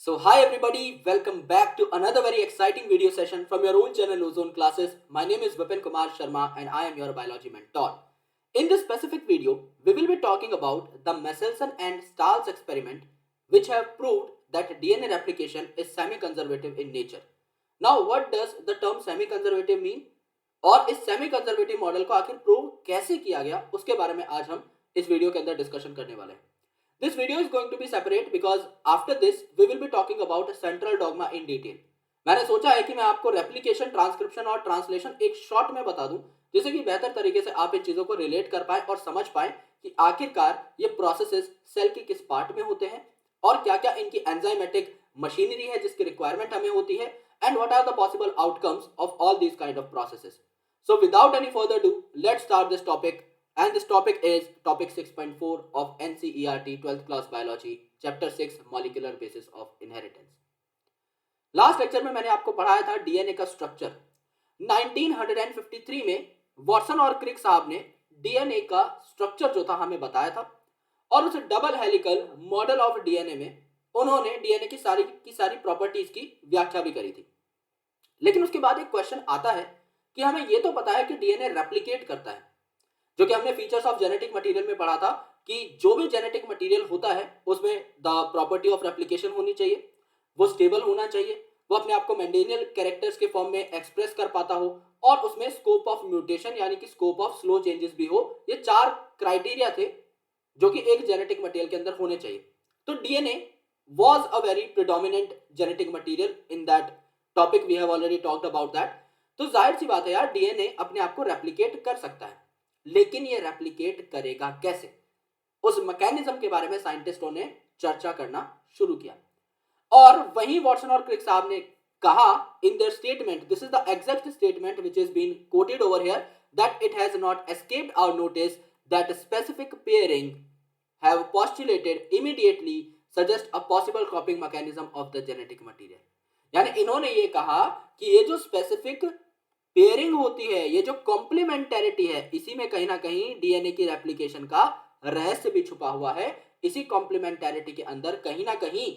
So hi everybody, welcome back to another very exciting video session from your own channel Ozone Classes. My name is Vipin Kumar Sharma and I am your biology mentor. In this specific video, we will be talking about the Michelson and Stahl's experiment which have proved that DNA replication is semi-conservative in nature. Now what does the term semi-conservative mean? और इस semi conservative model को आखिर prove कैसे किया गया उसके बारे में आज हम इस वीडियो के अंदर डिस्कशन करने वाले हैं. This video is going to be separate because after this we will be talking about central dogma in detail. मैंने सोचा है कि मैं आपको रेप्लिकेशन, ट्रांसक्रिप्शन और ट्रांसलेशन एक शॉर्ट में बता दूं जिससे कि बेहतर तरीके से आप इन चीजों को रिलेट कर पाए और समझ पाए कि आखिरकार ये प्रोसेसेस सेल के किस पार्ट में होते हैं और क्या क्या इनकी एंजाइमेटिक मशीनरी है जिसकी रिक्वायरमेंट हमें होती है and what are the possible outcomes of all these kind of processes. So without any further ado, let's start this topic. And this topic is topic 6.4 of NCERT 12th class biology, chapter 6 molecular basis of inheritance. Last lecture में मैंने आपको पढ़ाया था DNA का structure. 1953 में Watson और क्रिक साहब ने डीएनए का स्ट्रक्चर जो था हमें बताया था और उस double helical model of DNA में उन्होंने डीएनए की सारी प्रॉपर्टीज की व्याख्या भी करी थी. लेकिन उसके बाद एक क्वेश्चन आता है कि हमें यह तो पता है कि डीएनए रेप्लिकेट करता है, जो कि हमने फीचर्स ऑफ जेनेटिक मटेरियल में पढ़ा था कि जो भी जेनेटिक मटेरियल होता है उसमें द प्रॉपर्टी ऑफ रेप्लिकेशन होनी चाहिए, वो स्टेबल होना चाहिए, वो अपने आप को मेंडेलियन कैरेक्टर्स के फॉर्म में एक्सप्रेस कर पाता हो और उसमें स्कोप ऑफ म्यूटेशन यानी कि स्कोप ऑफ स्लो चेंजेस भी हो. ये 4 क्राइटेरिया थे जो कि एक जेनेटिक मटेरियल के अंदर होने चाहिए. तो DNA was a very predominant genetic material in that topic. We have already talked about that. तो जाहिर सी बात है यार, डीएनए अपने आप को रेप्लिकेट कर सकता है, लेकिन ये रेप्लिकेट करेगा कैसे, उस मैकेनिज्म के बारे में साइंटिस्टों ने चर्चा करना शुरू किया. और वहीं वॉटसन और क्रिक साहब ने कहा in their statement, this is the exact statement which is been quoted over here, that it has not escaped our notice that specific pairing have postulated immediately suggest a possible copying mechanism of the genetic material. यानी इन्होंने ये कहा कि ये जो specific pairing होती है, ये जो कॉम्प्लीमेंटैरिटी है, इसी में कहीं ना कहीं डीएनए की रेप्लिकेशन का रहस्य भी छुपा हुआ है. इसी कॉम्प्लीमेंटैरिटी के अंदर कहीं ना कहीं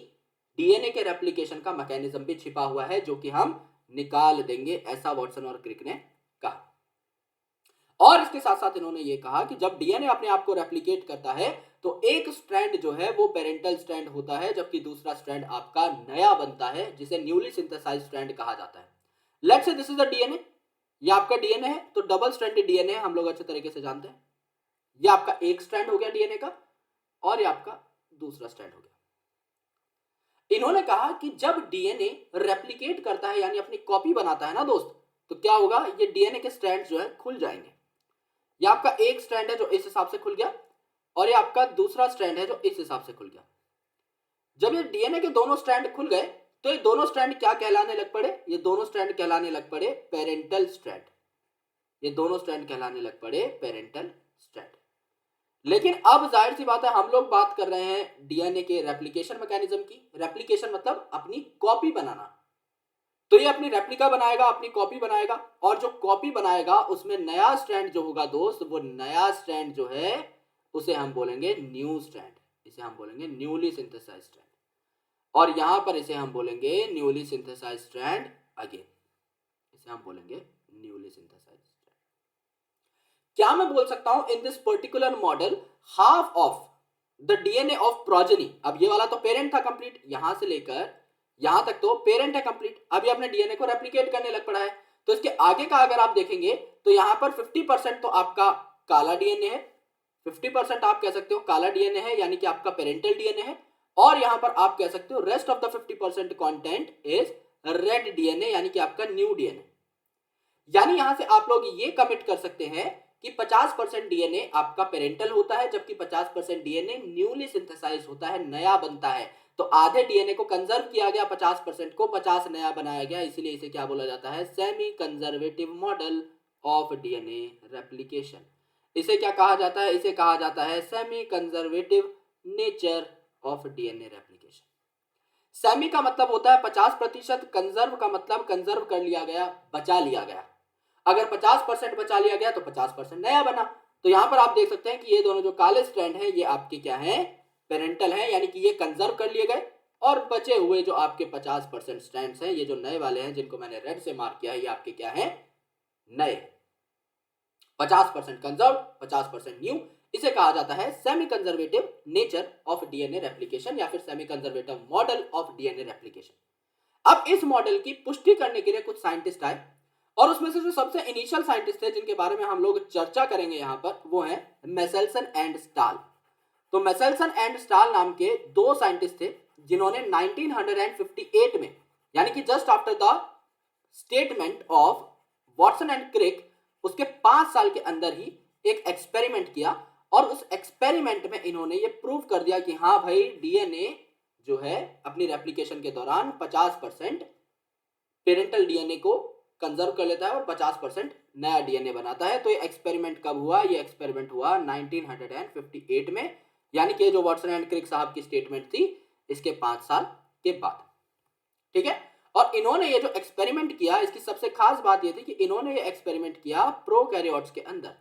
डीएनए के रेप्लिकेशन का मैकेनिज्म भी छिपा हुआ है जो कि हम निकाल देंगे, ऐसा वॉटसन और क्रिक ने कहा. और इसके साथ साथ इन्होंने ये कहा कि जब डीएनए अपने आप को रेप्लिकेट करता है तो एक स्ट्रैंड जो है वो पेरेंटल स्ट्रैंड होता है, जबकि दूसरा स्ट्रैंड आपका नया बनता है जिसे न्यूली सिंथेसाइज्ड स्ट्रैंड कहा जाता है. Let's say this is the DNA, ये आपका डीएनए है, तो डबल स्ट्रैंडेड डीएनए हम लोग अच्छे तरीके से जानते हैं. ये आपका एक स्ट्रैंड हो गया डीएनए का और ये आपका दूसरा स्ट्रैंड हो गया. इन्होंने कहा कि जब डीएनए रेप्लिकेट करता है यानी अपनी कॉपी बनाता है ना दोस्त, तो क्या होगा, ये डीएनए के स्ट्रैंड जो है खुल जाएंगे. ये आपका एक स्ट्रैंड है जो इस हिसाब से खुल गया और ये आपका दूसरा स्ट्रैंड है जो इस हिसाब से खुल गया. जब ये डीएनए के दोनों स्ट्रैंड खुल गए तो ये दोनों स्ट्रैंड क्या कहलाने लग पड़े, ये दोनों स्ट्रैंड कहलाने लग पड़े पेरेंटल स्ट्रैंड. ये दोनों स्ट्रैंड कहलाने लग पड़े पेरेंटल स्ट्रैंड. लेकिन अब जाहिर सी बात है हम लोग बात कर रहे हैं डीएनए के रेप्लिकेशन मैकेनिज्म की. रेप्लिकेशन मतलब अपनी कॉपी बनाना. तो ये अपनी रेप्लिका बनाएगा, अपनी कॉपी बनाएगा, और जो कॉपी बनाएगा उसमें नया स्ट्रैंड जो होगा दोस्त, वो नया स्ट्रैंड जो है उसे हम बोलेंगे न्यू स्ट्रैंड. इसे हम बोलेंगे न्यूली सिंथेसाइज्ड स्ट्रैंड. और यहां पर इसे हम बोलेंगे न्यूली सिंथेसाइज्ड स्ट्रैंड अगेन. इसे हम बोलेंगे न्यूली सिंथेसाइज्ड स्ट्रैंड. क्या मैं बोल सकता हूं in this particular model half of the DNA of progeny. अब ये वाला तो पेरेंट था कंप्लीट, यहां से लेकर यहां तक तो पेरेंट है कंप्लीट. अभी अपने डीएनए को रेप्लिकेट करने लग पड़ा है, तो इसके आगे का अगर आप देखेंगे तो यहां पर 50% तो आपका काला डीएनए है, 50% आप कह सकते हो काला डीएनए है यानी कि आपका पेरेंटल डीएनए है, और यहां पर आप कह सकते हो rest of the 50% content is red DNA यानी कि आपका न्यू डीएनए. यानी यहां से आप लोग ये कमिट कर सकते हैं कि 50% डीएनए आपका पेरेंटल होता है जबकि 50% डीएनए न्यूली सिंथेसाइज होता है, नया बनता है. तो आधे डीएनए को कंजर्व किया गया, 50% को 50 नया बनाया गया, इसलिए इसे क्या बोला जाता है, semi conservative model of DNA replication. इसे क्या कहा जाता है, इसे कहा जाता है semi conservative nature of DNA replication. Semi का मतलब होता है 50%, कंजर्व का मतलब कंजर्व कर लिया गया, बचा लिया गया. अगर 50% बचा लिया गया तो 50% नया बना. तो यहां पर आप देख सकते हैं कि ये दोनों जो काले स्ट्रैंड हैं ये आपके क्या हैं, पेरेंटल है, यानी कि ये कंजर्व कर लिए गए और बचे हुए जो आपके 50% स्ट्रैंड्स हैं, ये जो नए वाले हैं जिनको मैंने रेड से मार्क किया है, ये आपके क्या हैं, नए। 50% कंजर्व, 50% न्यू। इसे कहा जाता है semi conservative nature of DNA replication या फिर semi conservative model of DNA replication. अब इस मॉडल की पुष्टि करने के लिए कुछ साइंटिस्ट आए और उसमें से जो सबसे इनिशियल साइंटिस्ट थे जिनके बारे में हम लोग चर्चा करेंगे यहां पर, वो है मेसेल्सन एंड स्टाल। तो मेसेल्सन एंड स्टाल नाम के दो साइंटिस्ट थे जिन्होंने 1958 में, यानी कि just after the statement of Watson and Crick, उसके 5 साल के अंदर ही एक एक्सपेरिमेंट किया और उस एक्सपेरिमेंट में इन्होंने ये प्रूव कर दिया कि हाँ भाई, डीएनए जो है अपनी रेप्लिकेशन के दौरान 50% पेरेंटल डीएनए को कंजर्व कर लेता है और 50% नया डीएनए बनाता है। तो ये एक्सपेरिमेंट कब हुआ? ये एक्सपेरिमेंट हुआ 1958 में, यानी कि जो वॉटसन एंड क्रिक साहब की स्टेटमेंट थी इसके 5 साल के बाद। ठीक है, और इन्होंने ये जो एक्सपेरिमेंट किया, इसकी सबसे खास बात ये थी कि इन्होंने ये एक्सपेरिमेंट किया प्रोकैरियोट्स के अंदर,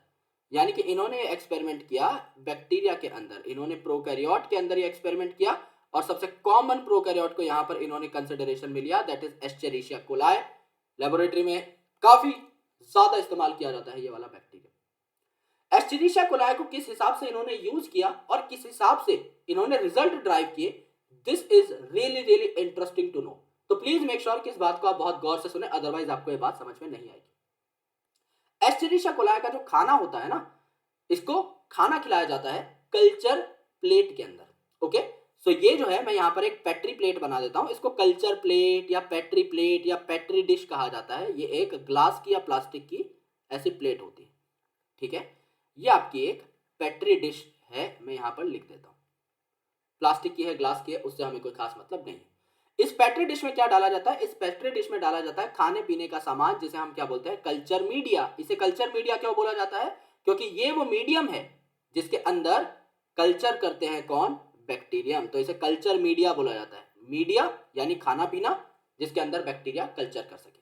यानी कि इन्होंने ये एक्सपेरिमेंट किया बैक्टीरिया के अंदर। इन्होंने प्रोकैरियोट के अंदर ये एक्सपेरिमेंट किया और सबसे कॉमन प्रोकैरियोट को यहां पर इन्होंने कंसिडरेशन में लिया, दैट इज एस्चेरिशिया कोलाई। लेबोरेटरी में काफी ज्यादा इस्तेमाल किया जाता है ये वाला बैक्टीरिया। एस्चेरिशिया कोलाई को किस हिसाब से इन्होंने यूज किया और किस हिसाब से इन्होंने रिजल्ट ड्राइव किए, this is really really interesting to know. तो प्लीज मेक श्योर कि इस बात को आप बहुत गौर से सुने, अदरवाइज आपको ये बात समझ में नहीं आएगी। एस्चेरिशिया कोलाई का जो खाना होता है ना, इसको खाना खिलाया जाता है कल्चर प्लेट के अंदर। ओके, सो ये जो है, मैं यहां पर एक पेट्री प्लेट बना देता हूं, इसको कल्चर प्लेट या पेट्री प्लेट या पेट्री डिश कहा जाता है। ये एक ग्लास की या प्लास्टिक की ऐसी प्लेट होती है। ठीक है, ये आपकी एक पेट्री डिश है, मैं यहां पर लिख देता हूं। प्लास्टिक की है, ग्लास की है, उससे हमें कोई खास मतलब नहीं है। इस पेट्री डिश में क्या डाला जाता है? इस पेट्री डिश में डाला जाता है खाने पीने का सामान, जिसे हम क्या बोलते हैं? Culture media. इसे कल्चर मीडिया क्यों बोला जाता है? क्योंकि ये वो मीडियम है जिसके अंदर कल्चर करते हैं कौन? बैक्टीरियम। तो इसे कल्चर मीडिया बोला जाता है। मीडिया यानी खाना पीना जिसके अंदर बैक्टीरिया कल्चर कर सके।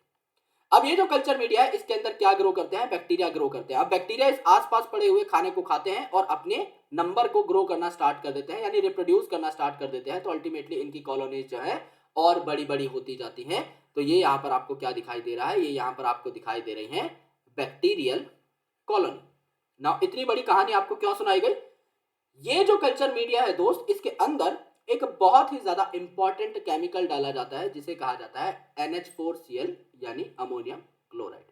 अब ये जो कल्चर मीडिया है, इसके अंदर क्या ग्रो करते हैं? बैक्टीरिया ग्रो करते हैं। अब बैक्टीरिया इस आसपास पड़े हुए खाने को खाते हैं और अपने नंबर को ग्रो करना स्टार्ट कर देते हैं, यानी रिप्रोड्यूस करना स्टार्ट कर देते हैं। तो अल्टीमेटली इनकी कॉलोनीज जो है और बड़ी बड़ी होती जाती हैं। तो ये यहां पर आपको क्या दिखाई दे रहा है? ये यहां पर आपको दिखाई दे रही है बैक्टीरियल कॉलोनी। नाउ इतनी बड़ी कहानी आपको क्यों सुनाई गई? ये जो कल्चर मीडिया है दोस्त, इसके अंदर एक बहुत ही ज्यादा इंपॉर्टेंट केमिकल डाला जाता है जिसे कहा जाता है NH4Cl यानी अमोनियम क्लोराइड।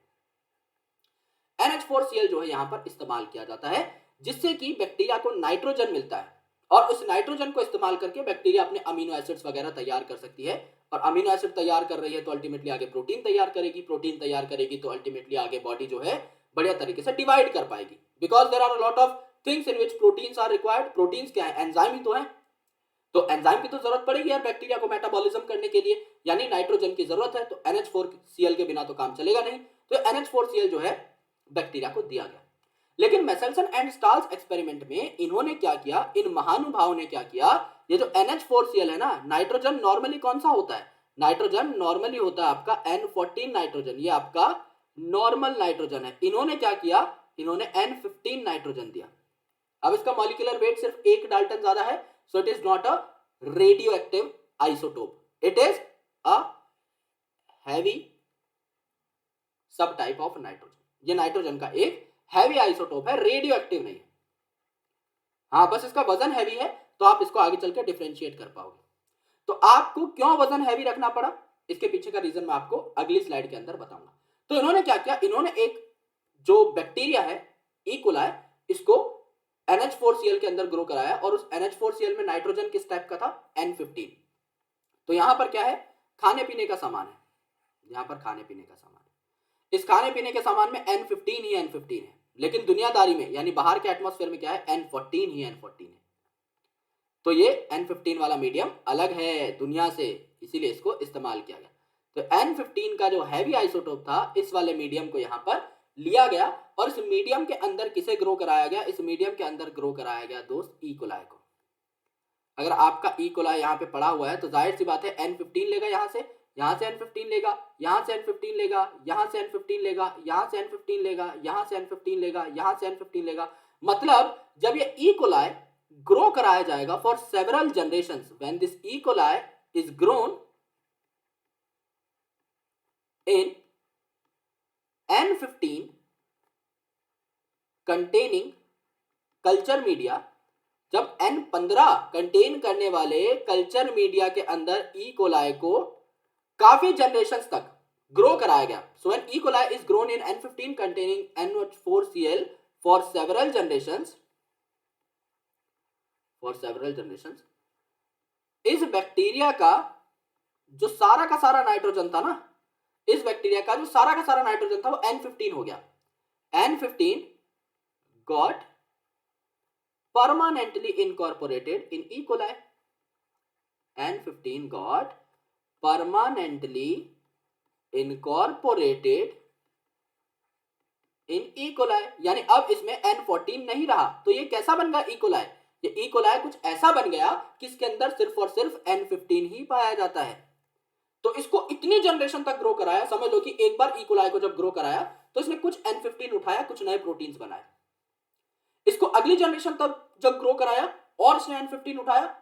NH4Cl जो है यहां पर इस्तेमाल किया जाता है जिससे कि बैक्टीरिया को नाइट्रोजन मिलता है और उस नाइट्रोजन को इस्तेमाल करके बैक्टीरिया अपने अमीनो एसिड्स वगैरह तैयार कर सकती है। और अमीनो एसिड तैयार कर रही है तो अल्टीमेटली आगे प्रोटीन तैयार करेगी, प्रोटीन तैयार करेगी तो अल्टीमेटली आगे बॉडी जो है बढ़िया तरीके से डिवाइड कर पाएगी। Because there are a lot of things in which proteins are required. Proteins क्या है? एंजाइम ही तो है। तो एंजाइम की तो जरूरत पड़ेगी यार बैक्टीरिया को मेटाबॉलिज्म करने के लिए, यानी नाइट्रोजन की जरूरत है। तो NH4Cl के बिना तो काम चलेगा नहीं। तो NH4Cl जो है बैक्टीरिया को दिया गया। लेकिन मेसेल्सन एंड स्टाल्स एक्सपेरिमेंट में इन्होंने क्या किया? इन महानुभावों ने क्या किया? ये जो NH4Cl है ना, नाइट्रोजन नॉर्मली कौन सा होता है? नाइट्रोजन नॉर्मली होता है आपका N14 नाइट्रोजन। ये आपका नॉर्मल नाइट्रोजन है। इन्होंने क्या किया? इन्होंने N15 नाइट्रोजन दिया। अब इसका मॉलिक्यूलर वेट सिर्फ 1 डाल्टन ज्यादा है, so it is not a radio active isotope, it is a heavy सब टाइप ऑफ नाइट्रोजन। ये नाइट्रोजन का एक हैवी आइसोटोप है, रेडियो एक्टिव नहीं है। हाँ, बस इसका वजन हैवी है तो आप इसको आगे चल के डिफरेंशिएट कर पाओगे। तो आपको क्यों वजन हैवी रखना पड़ा, इसके पीछे का रीजन मैं आपको अगली स्लाइड के अंदर बताऊंगा। तो इन्होंने क्या किया? इन्होंने एक जो बैक्टीरिया है ई कोलाई, इसको NH4Cl के अंदर ग्रो कराया और उस NH4Cl में नाइट्रोजन किस टाइप का था? N15। तो यहां पर क्या है? खाने पीने का सामान है। यहां पर खाने पीने का सामान है। इस खाने पीने के सामान में N15 ही N15 है, लेकिन दुनियादारी में यानी बाहर के एटमॉस्फेयर में क्या है? N14 ही N14 है। तो ये N15 वाला मीडियम अलग है दुनिया से, इसीलिए इसको इस्तेमाल किया गया। तो N15 का जो हैवी आइसोटोप था, इस वाले मीडियम को यहां पर लिया गया और इस मीडियम के अंदर किसे ग्रो कराया गया? इस मीडियम के अंदर ग्रो कराया गया दोस्त ई कोलाई को। अगर आपका ई कोलाई यहाँ पे पड़ा हुआ है तो जाहिर सी बात है N15 लेगा, यहाँ से N15 लेगा, यहाँ से N15 लेगा, यहाँ से N15 लेगा, यहाँ से N15 लेगा, यहाँ से N15 लेगा, यहाँ से N15 लेगा। मतलब जब ये ई कोलाई ग्रो कराया जाएगा for several generations, when this E coli is grown in N15 containing culture media, जब N15 कंटेन करने वाले कल्चर मीडिया के अंदर ई कोलाई को काफी जनरेशंस तक ग्रो कराया गया. So when E. coli is grown in N15 containing N4Cl for several generations, इस बैक्टीरिया का जो सारा का सारा नाइट्रोजन था ना, इस बैक्टीरिया का जो सारा का सारा नाइट्रोजन था वो N15 हो गया. N15 got permanently incorporated in E. coli. N15 got permanently incorporated in E. coli. यानी अब इसमें N14 नहीं रहा. तो ये कैसा बन गया E. coli? ये E. coli कुछ ऐसा बन गया कि इसके अंदर सिर्फ और सिर्फ N15 ही पाया जाता है. तो इसको इतनी जनरेशन तक ग्रो कराया. समझ लो कि एक बार E. coli को जब ग्रो कराया तो इसने कुछ N15 उठाया, कुछ नए प्रोटीन्स बनाए. इसको अगली जनरेशन तक जब ग्रो कराया और इसने N15 उठाया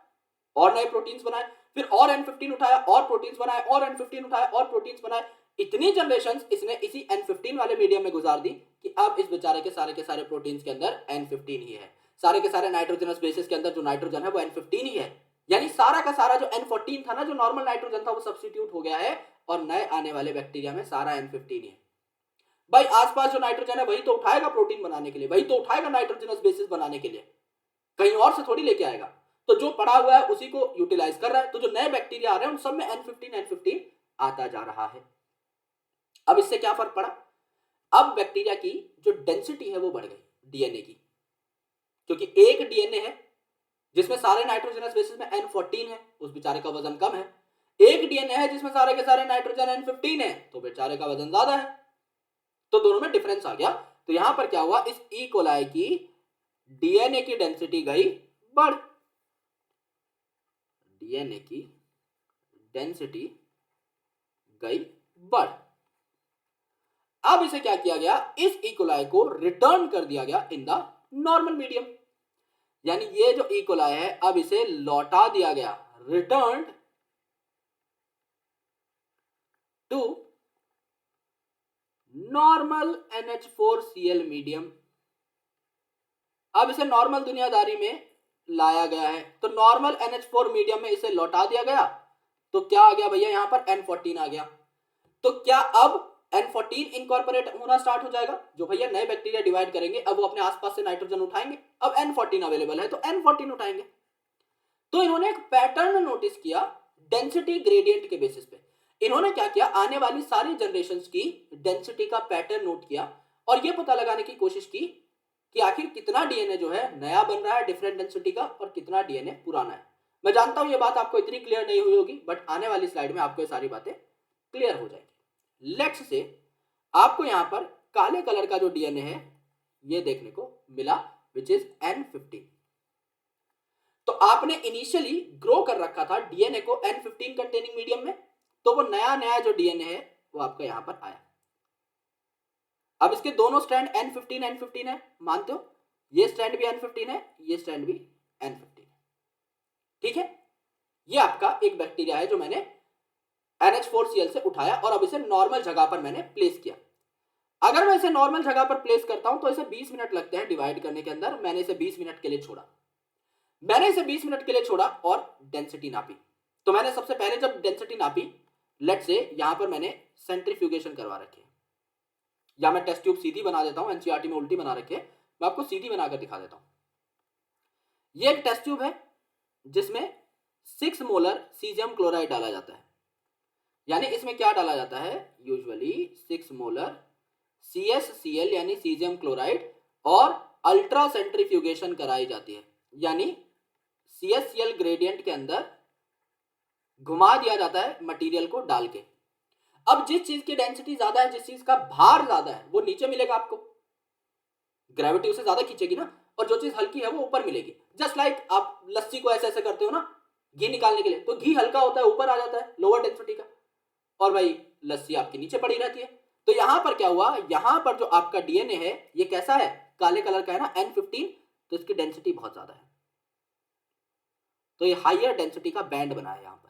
और नए प्रोटीन्स बनाए, फिर और N15 उठाया और प्रोटीन्स बनाए, और N15 उठाया और प्रोटीन्स बनाए. इतनी जनरेशंस इसने इसी N15 वाले मीडियम में गुजार दी कि अब इस बेचारे के सारे प्रोटीन्स के अंदर N15 ही है. सारे के सारे नाइट्रोजनस बेसिस के अंदर जो नाइट्रोजन है वो N15 ही है. यानी सारा का सारा जो N14 था ना, जो नॉर्मल नाइट्रोजन था, वो सब्स्टिट्यूट हो गया है और नए आने वाले बैक्टीरिया में सारा N15 ही है. भाई आसपास जो नाइट्रोजन है वही तो उठाएगा प्रोटीन बनाने के लिए, वही तो उठाएगा नाइट्रोजनस बेसिस बनाने के लिए, कहीं और से थोड़ी लेके आएगा. तो जो पड़ा हुआ है उसी को यूटिलाइज कर रहा है. तो जो नए बैक्टीरिया आ रहे हैं उन सब में N15 आता जा रहा है. अब इससे क्या फर्क पड़ा? अब बैक्टीरिया की जो डेंसिटी है वो बढ़ गई डीएनए की, क्योंकि एक डीएनए है जिसमें सारे नाइट्रोजनस बेसिस में N14 है, उस बेचारे का वजन कम है. एक डीएनए है जिसमें सारे के सारे नाइट्रोजन N15 है, तो बेचारे का वजन ज्यादा है. तो दोनों में डिफरेंस आ गया. तो यहां पर क्या हुआ, इस ई कोलाई की डीएनए की डेंसिटी गई बढ़, डीएनए की डेंसिटी गई बढ़. अब इसे क्या किया गया, इस ई कोलाई को रिटर्न कर दिया गया इन द नॉर्मल मीडियम. यानी ये जो ई कोलाई है अब इसे लौटा दिया गया, return to normal NH4Cl medium. अब इसे नॉर्मल दुनियादारी में लाया गया है. तो नॉर्मल NH4 मीडियम में इसे लौटा दिया गया. तो क्या आ गया भैया, यहां पर N14 आ गया. तो क्या अब N14 इनकॉर्पोरेट होना स्टार्ट हो जाएगा? जो भैया नए बैक्टीरिया डिवाइड करेंगे अब वो अपने आसपास से नाइट्रोजन उठाएंगे. अब N14 अवेलेबल है तो N14 उठाएंगे. तो इन्होंने एक पैटर्न नोटिस किया डेंसिटी ग्रेडियंट के बेसिस पे. इन्होंने क्या किया, आने वाली सारी जनरेशंस की डेंसिटी का पैटर्न नोट किया और ये पता लगाने की कोशिश की कि आखिर कितना डीएनए जो है नया बन रहा है डिफरेंट डेंसिटी का और कितना डीएनए पुराना है. मैं जानता हूं ये बात आपको इतनी क्लियर नहीं हुई होगी, बट आने वाली स्लाइड में आपको ये सारी बातें क्लियर हो जाएगी. लेट्स से आपको यहां पर काले कलर का जो डीएनए है ये देखने को मिला, विच इज N15. तो आपने इनिशियली ग्रो कर रखा था डीएनए को N15 कंटेनिंग मीडियम में, तो वो नया नया जो डीएनए है वो आपका यहां पर आया. अब इसके दोनों स्ट्रैंड N15 है, मानते हो? ये स्ट्रैंड भी N15 है, ये स्ट्रैंड भी N15 है. ठीक है, ये आपका एक बैक्टीरिया है जो मैंने NH4Cl से उठाया और अब इसे नॉर्मल जगह पर मैंने प्लेस किया. अगर मैं इसे नॉर्मल जगह पर प्लेस करता हूं तो इसे 20 मिनट लगते हैं डिवाइड करने के अंदर. मैंने इसे 20 मिनट के लिए छोड़ा और डेंसिटी नापी. तो मैंने सबसे पहले जब डेंसिटी नापी, लेट्स से यहां पर मैंने सेंट्रीफ्यूगेशन करवा रखी है, या मैं टेस्ट ट्यूब सीधी बना देता हूं. एनसीईआरटी में उल्टी बना रखी है, मैं आपको सीधी बनाकर दिखा देता हूं. ये एक टेस्ट ट्यूब है जिसमें 6 मोलर सीजियम क्लोराइड डाला जाता है. यानी इसमें क्या डाला जाता है, यूजुअली 6 मोलर CSCl यानी सीजियम क्लोराइड और अल्ट्रा सेंट्रीफ्यूगेशन कराई जाती है. यानी CSCl ग्रेडियंट के अंदर घुमा दिया जाता है मटेरियल को डाल के. अब जिस चीज की डेंसिटी ज्यादा है, जिस चीज का भार ज्यादा है, वो नीचे मिलेगा आपको, ग्रेविटी उसे ज्यादा खींचेगी ना, और जो चीज हल्की है वो ऊपर मिलेगी. जस्ट लाइक आप लस्सी को ऐसे ऐसे करते हो ना घी निकालने के लिए, तो घी हल्का होता है, ऊपर आ जाता है लोअर डेंसिटी का, और भाई लस्सी आपकी नीचे पड़ी रहती है. तो यहां पर क्या हुआ, यहां पर जो आपका डीएनए है ये कैसा है, काले कलर का है ना, N15, तो इसकी डेंसिटी बहुत ज्यादा है. तो ये हाइयर डेंसिटी का बैंड बना है यहां पर.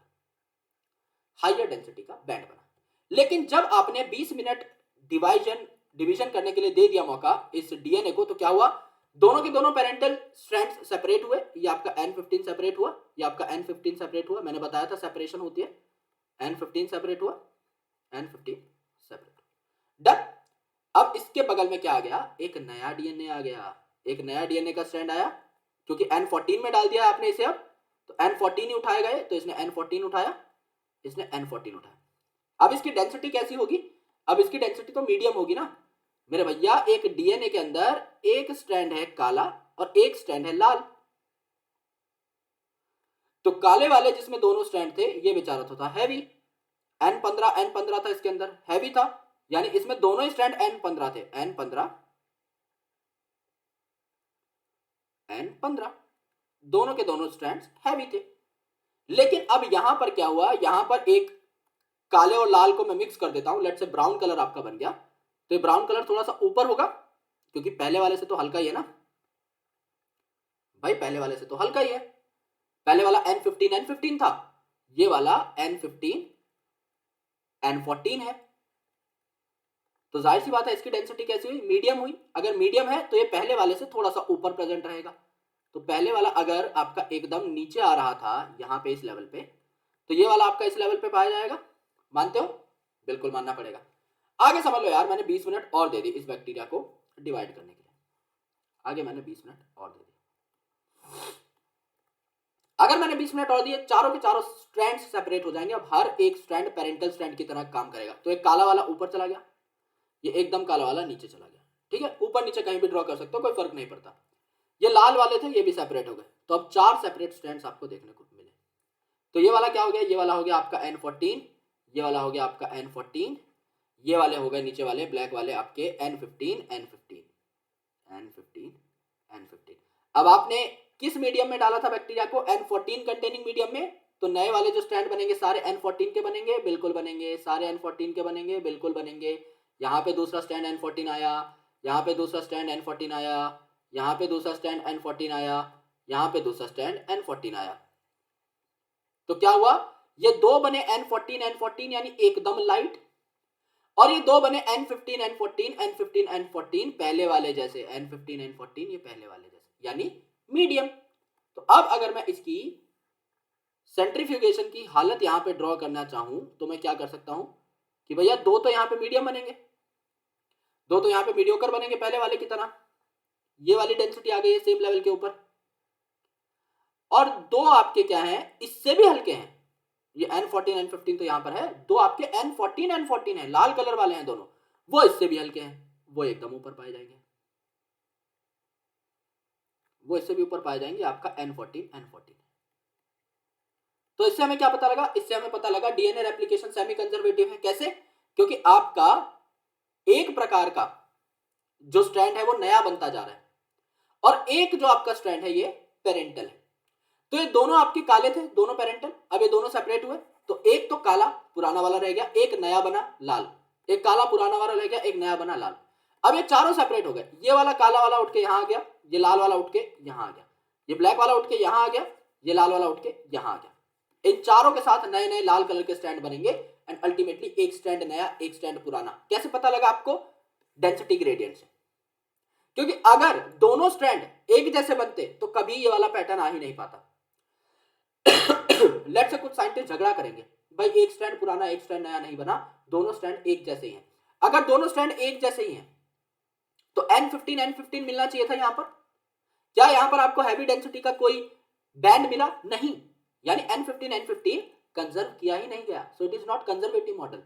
हायर डेंसिटी का बैंड बना। लेकिन जब आपने 20 मिनट डिवीजन करने के लिए दे दिया मौका इस डीएनए को, तो क्या हुआ, दोनों के दोनों पेरेंटल स्ट्रैंड्स सेपरेट हुए। ये आपका N15 सेपरेट हुआ, ये आपका N15 सेपरेट हुआ, मैंने बताया था सेपरेशन होती है। N15 सेपरेट हुआ, N15 सेपरेट, डन। अब इसके बगल में क्या आ गया, एक नया डीएनए आ गया, एक नया डीएनए का स्ट्रैंड आया, क्योंकि N14 में डाल दिया आपने इसे। अब तो N14 ही उठाए गए, तो इसने N14 उठाया, इसने N14 उठाया। अब इसकी डेंसिटी कैसी होगी, अब इसकी डेंसिटी तो मीडियम होगी ना मेरे भैया। एक डीएनए के अंदर एक स्ट्रैंड है काला और एक स्ट्रैंड है लाल। तो काले वाले जिसमें दोनों स्ट्रैंड थे, ये बेचारा तो था हैवी, N15 था इसके अंदर, हैवी था, यानी इसमें दोनों ही स्ट्रैंड N15 थे, N15 दोनों के दोनों स्ट्रैंड्स हैवी थे। लेकिन अब यहां पर क्या हुआ, यहां पर एक काले और लाल को मैं मिक्स कर देता हूं, लेट्स से ब्राउन कलर आपका बन गया। तो ये ब्राउन कलर थोड़ा सा ऊपर होगा, क्योंकि पहले वाले से तो हल्का ही है ना भाई, पहले वाले से तो हल्का ही है। पहले वाला N15 था, ये वाला N15 N14 है। तो जाहिर सी बात है इसकी डेंसिटी कैसी हुई, मीडियम हुई। अगर मीडियम है तो ये पहले वाले से थोड़ा सा ऊपर प्रेजेंट रहेगा। तो पहले वाला अगर आपका एकदम नीचे आ रहा था यहां पे इस लेवल पे, तो ये वाला आपका इस लेवल पे पाया जाएगा। मानते हो, बिल्कुल मानना पड़ेगा। आगे समझ लो यार, मैंने 20 मिनट और दे दी इस बैक्टीरिया को डिवाइड करने के लिए, आगे मैंने 20 मिनट और दे दी। अगर मैंने 20 मिनट और दिए, चारों के चारों स्ट्रैंड्स सेपरेट हो जाएंगे। अब हर एक स्ट्रैंड पेरेंटल स्ट्रैंड की तरह काम करेगा। तो एक काला वाला ऊपर चला गया, ये एकदम काला वाला नीचे चला गया, ठीक है, ऊपर नीचे कहीं भी ड्रॉ कर सकते हो, कोई फर्क नहीं पड़ता। ये लाल वाले थे, ये भी सेपरेट हो गए। तो अब 4 सेपरेट स्ट्रैंड्स आपको देखने को मिले। तो ये वाला क्या हो गया, ये वाला हो गया आपका N14, ये वाला हो गया आपका N14, ये वाले हो गए नीचे वाले ब्लैक वाले आपके N15। अब आपने किस मीडियम में डाला था बैक्टीरिया को, N14 कंटेनिंग मीडियम में। तो नए वाले जो स्ट्रैंड बनेंगे सारे N14 के बनेंगे, बिल्कुल बनेंगे, सारे N14 के बनेंगे, बिल्कुल बनेंगे। यहाँ पे दूसरा स्ट्रैंड N14 आया, यहाँ पे दूसरा स्ट्रैंड N14 आया, यहाँ पे दूसरा स्ट्रैंड N14 आया, यहाँ पे दूसरा स्ट्रैंड N14 आया। तो क्या हुआ, ये दो बने N14 यानी एकदम लाइट, और ये दो बने N15 पहले वाले जैसे, N15 ये पहले वाले जैसे, यानी मीडियम। तो अब अगर मैं इसकी सेंट्रीफ्यूगेशन की हालत यहां पे ड्रॉ करना चाहूं, तो मैं क्या कर सकता हूं कि भैया दो तो यहां पे मीडियम बनेंगे, दो तो यहां पे मीडियोकर बनेंगे पहले वाले की तरह, ये वाली डेंसिटी आ गई है सेम लेवल के ऊपर। और दो आपके क्या है, इससे भी हल्के हैं, ये N15 तो यहां पर है, दो आपके N14 है, लाल कलर वाले हैं दोनों, वो इससे भी हल्के हैं, वो एकदम ऊपर पाए जाएंगे, वो इससे भी ऊपर पाए जाएंगे आपका N14। तो इससे हमें क्या पता लगा, इससे हमें पता लगा डीएनए रेप्लिकेशन सेमी कंजर्वेटिव है। कैसे, क्योंकि आपका एक प्रकार का जो स्ट्रैंड है वो नया बनता जा रहा है, और एक जो आपका स्ट्रैंड है ये पेरेंटल है। तो ये दोनों आपके काले थे, दोनों पेरेंटल, अब ये दोनों सेपरेट हुए, तो एक तो काला पुराना वाला रह गया, एक नया बना लाल, एक काला पुराना वाला रह गया, एक नया बना लाल। अब ये चारों सेपरेट हो गए, ये वाला काला वाला उठ के यहां आ गया, ये लाल वाला उठ के यहां आ गया, ये ब्लैक वाला उठ के यहां आ गया, ये लाल वाला उठ के यहां आ गया। इन चारों के साथ नए नए लाल कलर के स्ट्रैंड बनेंगे, एंड अल्टीमेटली एक स्ट्रैंड नया एक स्ट्रैंड पुराना। कैसे पता लगा आपको, डेंसिटी ग्रेडियंट से, क्योंकि अगर दोनों स्ट्रैंड एक जैसे बनते तो कभी ये वाला पैटर्न आ ही नहीं पाता। लेट्स से कुछ साइंटिस्ट झगड़ा करेंगे, भाई एक स्ट्रैंड पुराना एक स्ट्रैंड नया नहीं बना, दोनों स्ट्रैंड एक जैसे ही हैं। अगर दोनों स्ट्रैंड एक जैसे ही हैं तो N15 मिलना चाहिए था यहां पर। क्या यहां पर आपको हैवी डेंसिटी का कोई बैंड मिला, नहीं, यानी N15 कंजर्व किया ही नहीं गया। So it is not conservative model.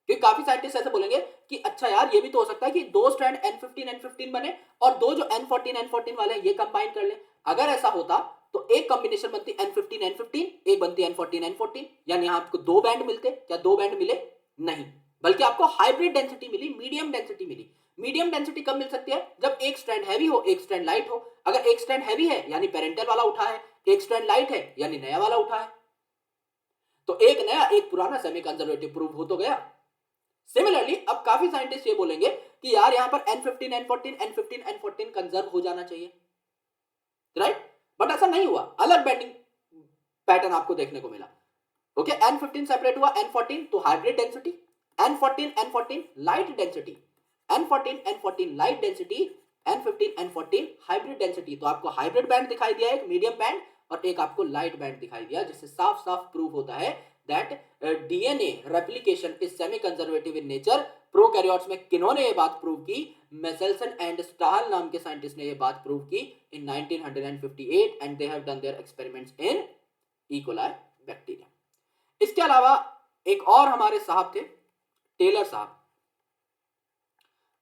क्योंकि काफी साइंटिस्ट ऐसे बोलेंगे कि अच्छा यार ये भी तो हो सकता है कि दो स्ट्रैंड N15 बने और दो जो N14 वाले हैं ये कंबाइन कर ले। अगर ऐसा होता तो एक कॉम्बिनेशन बनती N15 एक बनती N14, यानी यहां आपको दो बैंड मिलते। क्या दो बैंड मिले, नहीं, बल्कि आपको हाइब्रिड डेंसिटी मिली, मीडियम डेंसिटी मिली। मीडियम डेंसिटी कब मिल सकती है, जब एक स्ट्रैंड हैवी हो एक स्ट्रैंड लाइट हो। अगर एक स्ट्रैंड हैवी है यानी पेरेंटल वाला उठा है, एक स्ट्रैंड लाइट है यानी नया वाला उठा है, तो एक नया एक पुराना सेमी कंजर्वेटिव प्रूव हो तो गया। सिमिलरली अब काफी साइंटिस्ट ये बोलेंगे कि यार यहां पर N15 कंजर्व हो जाना चाहिए, राइट, बट ऐसा नहीं हुआ, अलग बैंडिंग पैटर्न आपको देखने को मिला। ओके, N15 सेपरेट हुआ, N14 तो hybrid density, N14 light density, N14 light density, N15 hybrid density. तो आपको हाइब्रिड बैंड दिखाई दिया, एक मीडियम बैंड और एक आपको लाइट बैंड दिखाई दिया, जिससे साफ साफ प्रूव होता है that DNA replication is semi conservative in nature. Prokaryotes में किन्होंने ये बात प्रूव की? मेसेल्सन एंड स्टाहल नाम के साइंटिस्ट ने ये बात प्रूव की in 1958 and they have done their experiments in E coli bacteria. इसके अलावा एक और हमारे साहब थे, टेलर साहब,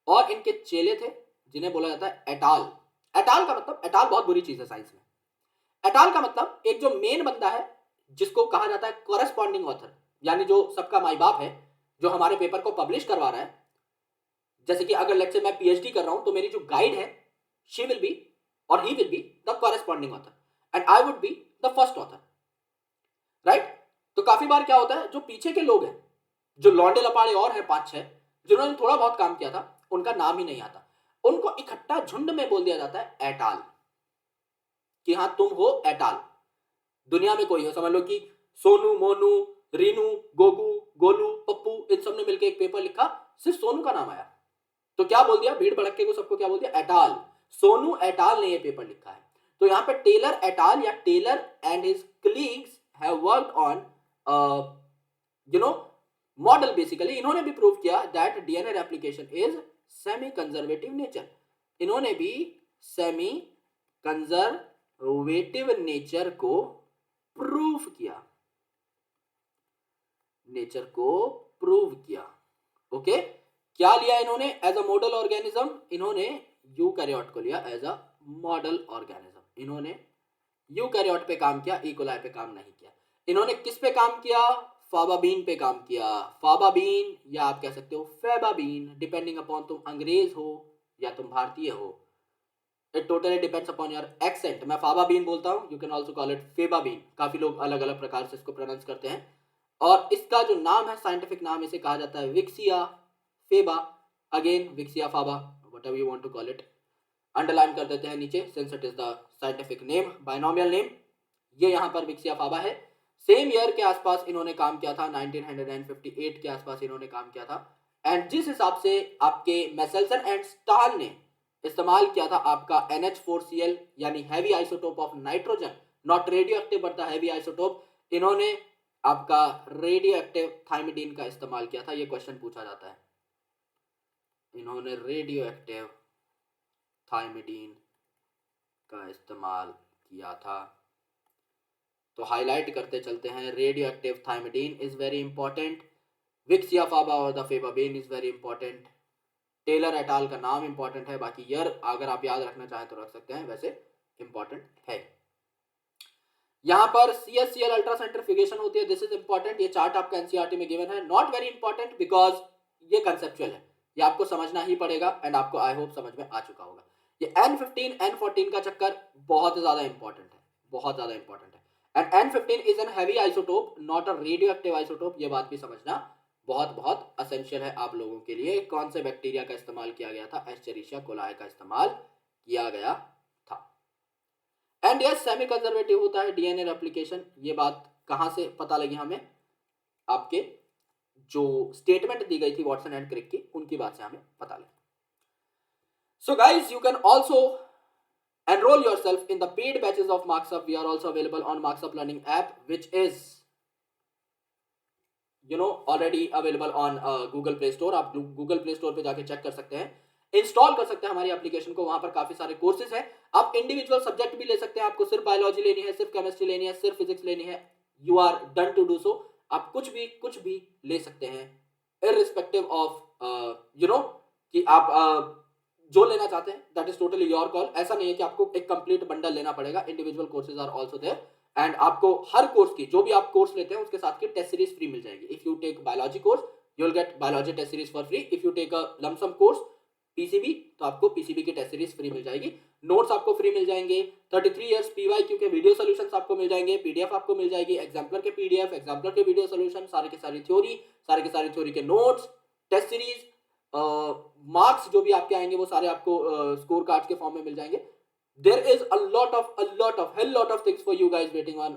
और इनके चेले थे जिन्हें बोला जाता है एटाल। एटाल का मतलब, एटाल बहुत बुरी चीज है साइंस में। एटाल का मतलब एक जो मेन बंदा है जिसको कहा जाता है कॉरेस्पॉन्डिंग ऑथर, यानी जो सबका माई बाप है, जो हमारे पेपर को पब्लिश करवा रहा है। जैसे कि अगर लेट्स से मैं पीएचडी कर रहा हूं तो मेरी जो गाइड है शी विल बी और he will be the corresponding author and I would be the first author, right. तो काफी बार क्या होता है, जो पीछे के लोग हैं, जो लौंडे लपाड़े और हैं 5-6 जिन्होंने थोड़ा बहुत काम किया था, उनका नाम ही नहीं आता, उनको इकट्ठा झुंड में बोल दिया जाता है एटाल, कि हाँ तुम हो एटाल। दुनिया में कोई हो, समझ लो कि सोनू, मोनू, रीनू, गोगू, गोलू, पप्पू, इन सब ने मिलकर एक पेपर लिखा, सिर्फ सोनू का नाम आया तो क्या बोल दिया, भीड़ भड़के को सबको क्या बोल दिया, एटाल। सोनू एटाल ने ये पेपर लिखा है। तो यहाँ पे टेलर एटाल या Taylor and his colleagues have worked on model. Basically इन्होंने भी प्रूव किया that DNA replication is semi conservative nature. इन्होंने भी सेमी कंजर्वेटिव नेचर को प्रूव किया, नेचर को प्रूव किया। ओके, क्या लिया इन्होंने एज अ मॉडल ऑर्गेनिज्म? इन्होंने यूकैरियोट को लिया एज अ मॉडल ऑर्गेनिज्म। इन्होंने यूकैरियोट पे काम किया, ई कोलाई पे काम नहीं किया। इन्होंने किस पे काम किया? फाबाबीन पे काम किया। फाबाबीन या आप कह सकते हो फेबाबीन, डिपेंडिंग अपॉन तुम अंग्रेज हो या तुम भारतीय हो। It totally depends upon your accent. मैं फाबाबीन बोलता हूँ, you can also call it faba bean. काफी लोग अलग अलग प्रकार से इसको प्रोनाउंस करते हैं। और इसका जो नाम है, साइंटिफिक नाम, इसे कहा जाता है Vicia faba, again Vicia faba, whatever you want to call it. Underline कर देते हैं नीचे, since it is the scientific name, binomial name. ये यहाँ पर विक्सिया फाबा है। सेम ईयर के आसपास इन्होंने काम किया था, 1958 के आसपास इन्होंने काम किया था। एंड जिस हिसाब से आपके मेसेल्सन एंड स्टाहल ने इस्तेमाल किया था आपका NH4Cl यानी heavy isotope of nitrogen, not radio active but the heavy isotope, इन्होंने आपका रेडियो एक्टिव थाइमिडीन का इस्तेमाल किया था। ये क्वेश्चन पूछा जाता है, इन्होंने रेडियो एक्टिव थाइमिडीन का इस्तेमाल किया था। तो हाईलाइट करते चलते हैं, radio active thymidine is very important, Vicia faba और the faba bean is very important, Taylor et al का नाम इंपॉर्टेंट है, बाकी ईयर अगर आप याद रखना चाहें तो रख सकते हैं, वैसे इंपॉर्टेंट है। यहां पर CSCl अल्ट्रा सेंट्रीफ्यूगेशन होती है, दिस इज इंपॉर्टेंट। ये चार्ट आपका एनसीईआरटी में गिवन है, नॉट वेरी इंपॉर्टेंट बिकॉज ये कंसेप्चुअल है, ये आपको समझना ही पड़ेगा एंड आपको आई होप समझ में आ चुका होगा। ये N15 N14 का चक्कर बहुत ज्यादा इंपॉर्टेंट है, बहुत ज्यादा इंपॉर्टेंट है। And N15 is an heavy isotope, not a radio active isotope. ये बात भी समझना बहुत बहुत असेंशियल है आप लोगों के लिए। कौन से बैक्टीरिया का इस्तेमाल किया गया था? एस्चेरिशिया कोलाई का इस्तेमाल किया गया था। एंड यस, सेमी कंजर्वेटिव होता है डीएनए रेप्लिकेशन। ये बात कहां से पता लगी हमें? आपके जो स्टेटमेंट दी गई थी वॉटसन एंड क्रिक की, उनकी बात से हमें पता लगी। So guys, you can also enroll yourself in the paid batches of marks up. We are also available on marks up learning app, which is already available on Google Play Store. आप Google Play Store पे जाके check कर सकते हैं, install कर सकते हैं हमारी एप्लीकेशन को। वहां पर काफी सारे कोर्सेज हैं, आप इंडिविजुअल सब्जेक्ट भी ले सकते हैं। आपको सिर्फ बायोलॉजी लेनी है, सिर्फ केमिस्ट्री लेनी है, सिर्फ फिजिक्स लेनी है, you are done to do so. आप कुछ भी ले सकते हैं, इररिस्पेक्टिव ऑफ कि आप जो लेना चाहते हैं, that is totally your call. ऐसा नहीं है कि आपको एक कंप्लीट बंडल लेना पड़ेगा, individual courses are also there. And आपको हर कोर्स की, जो भी आप कोर्स लेते हैं उसके साथ की टेस्ट सीरीज फ्री मिल जाएगी। If you take biology course you will get biology test series for free. If you take a lump sum course PCB, तो आपको पीसीबी की टेस्ट सीरीज फ्री मिल जाएगी। नोट्स आपको फ्री मिल जाएंगे, 33 इयर्स PYQ के वीडियो सॉल्यूशंस आपको मिल जाएंगे, पीडीएफ आपको मिल जाएगी, एग्जाम्पलर के पीडीएफ, एग्जाम्पलर के वीडियो सॉल्यूशन, सारे के सारी थ्योरी, सारे के सारी थ्योरी के नोट्स, टेस्ट सीरीज, मार्क्स जो भी आपके आएंगे वो सारे आपको स्कोर कार्ड के फॉर्म में मिल जाएंगे। There is a lot of hell lot of things for you guys waiting on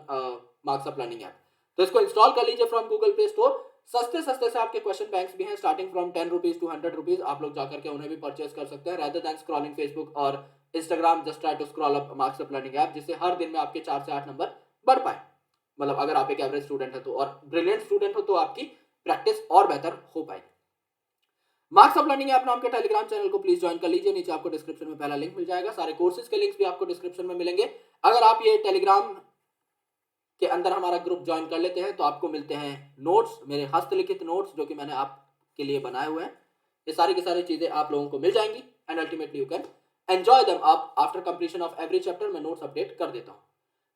marks up learning app. तो इसको इंस्टॉल कर लीजिए फ्रॉम गूगल प्ले स्टोर। सस्ते सस्ते से आपके क्वेश्चन बैंक्स भी हैं, starting from 10 rupees to 100 rupees. आप लोग जाकर के उन्हें भी परचेज कर सकते हैं, रेदर देन स्क्रॉलिंग फेसबुक और Instagram. Just try to scroll up marks up learning app, जिससे हर दिन में आपके 4 से 8 नंबर बढ़ पाए। मतलब अगर आप एक एवरेज स्टूडेंट है तो, और ब्रिलियंट स्टूडेंट हो तो आपकी प्रैक्टिस और बेहतर हो पाएगी। मार्क्स ऑफ लर्निंग ऐप नाम के टेलीग्राम चैनल को प्लीज ज्वाइन कर लीजिए, नीचे आपको डिस्क्रिप्शन में पहला लिंक मिल जाएगा। सारे कोर्सेज के लिंक्स भी आपको डिस्क्रिप्शन में मिलेंगे। अगर आप ये टेलीग्राम के अंदर हमारा ग्रुप ज्वाइन कर लेते हैं तो आपको मिलते हैं नोट्स, मेरे हस्तलिखित नोट्स जो कि मैंने आपके लिए बनाए हुए हैं। ये सारी की सारी चीजें आप लोगों को मिल जाएंगी and ultimately you can enjoy them. आप after completion of every chapter मैं नोट्स अपडेट कर देता हूँ।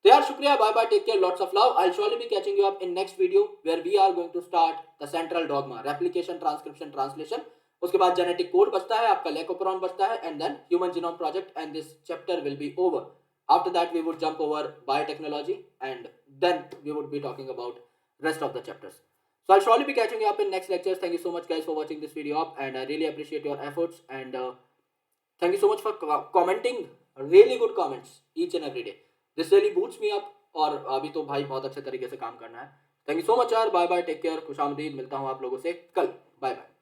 तो यार शुक्रिया, bye bye, take care, lots of love. I will surely be catching you up in next video where we are going to start the central dogma, replication, transcription, translation। उसके बाद genetic code बचता है, आपका lac operon बचता है, and then human genome project, and this chapter will be over. After that, we would jump over biotechnology, and then we would be talking about rest of the chapters. So I'll surely be catching you up in next lectures. Thank you so much, guys, for watching this video up, and I really appreciate your efforts. And thank you so much for commenting really good comments each and every day. This really boosts me up. और अभी तो भाई बहुत अच्छे तरीके से काम करना है। थैंक यू सो मच यार, बाय बाय, टेक केयर, खुशामदीद। मिलता हूँ आप लोगों से कल, बाय बाय।